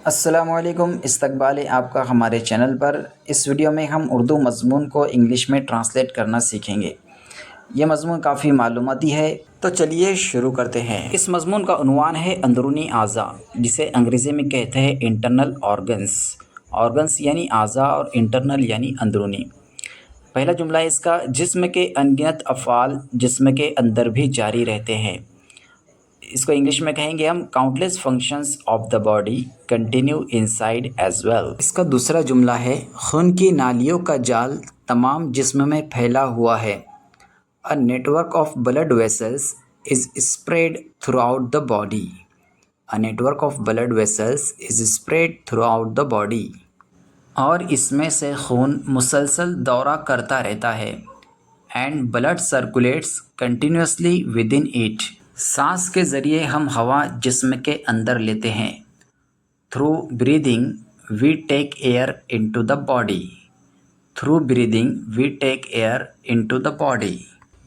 السلام علیکم، استقبال آپ کا ہمارے چینل پر۔ اس ویڈیو میں ہم اردو مضمون کو انگلش میں ٹرانسلیٹ کرنا سیکھیں گے۔ یہ مضمون کافی معلوماتی ہے، تو چلیے شروع کرتے ہیں۔ اس مضمون کا عنوان ہے اندرونی اعضاء، جسے انگریزی میں کہتے ہیں انٹرنل آرگنز۔ آرگنز یعنی اعضاء اور انٹرنل یعنی اندرونی۔ پہلا جملہ اس کا، جسم کے انگنت افعال جسم کے اندر بھی جاری رہتے ہیں۔ اس کو انگلش میں کہیں گے ہم countless functions of the body continue inside as well. اس کا دوسرا جملہ ہے، خون کی نالیوں کا جال تمام جسم میں پھیلا ہوا ہے۔ A network of blood vessels is spread throughout the body. A network of blood vessels is spread throughout the body. اور اس میں سے خون مسلسل دورہ کرتا رہتا ہے۔ And blood circulates continuously within it. سانس کے ذریعے ہم ہوا جسم کے اندر لیتے ہیں۔ Through breathing we take air into the body. Through breathing we take air into the body.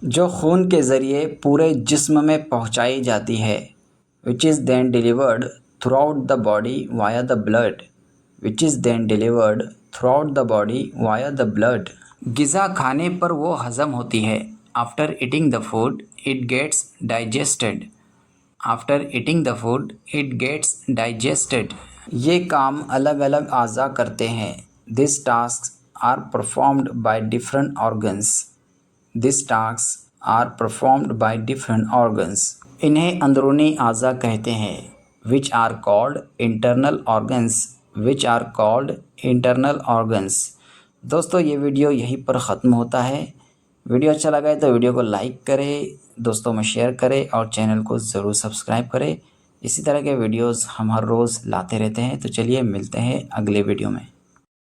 جو خون کے ذریعے پورے جسم میں پہنچائی جاتی ہے۔ Which is then delivered throughout the body via the blood. Which is then delivered throughout the body via the blood. غذا کھانے پر وہ ہضم ہوتی ہے۔ After eating the food, it gets digested. After eating the food, it gets digested. یہ کام الگ الگ اعضاء کرتے ہیں۔ These tasks are performed by different organs. These tasks are performed by different organs. انہیں اندرونی اعضاء کہتے ہیں۔ Which are called internal organs. Which are called internal organs. دوستو یہ ویڈیو یہیں پر ختم ہوتا ہے۔ ویڈیو اچھا لگا ہے تو ویڈیو کو لائک کرے، دوستوں میں شیئر کرے اور چینل کو ضرور سبسکرائب کرے۔ اسی طرح کے ویڈیوز ہم ہر روز لاتے رہتے ہیں، تو چلیے ملتے ہیں اگلے ویڈیو میں۔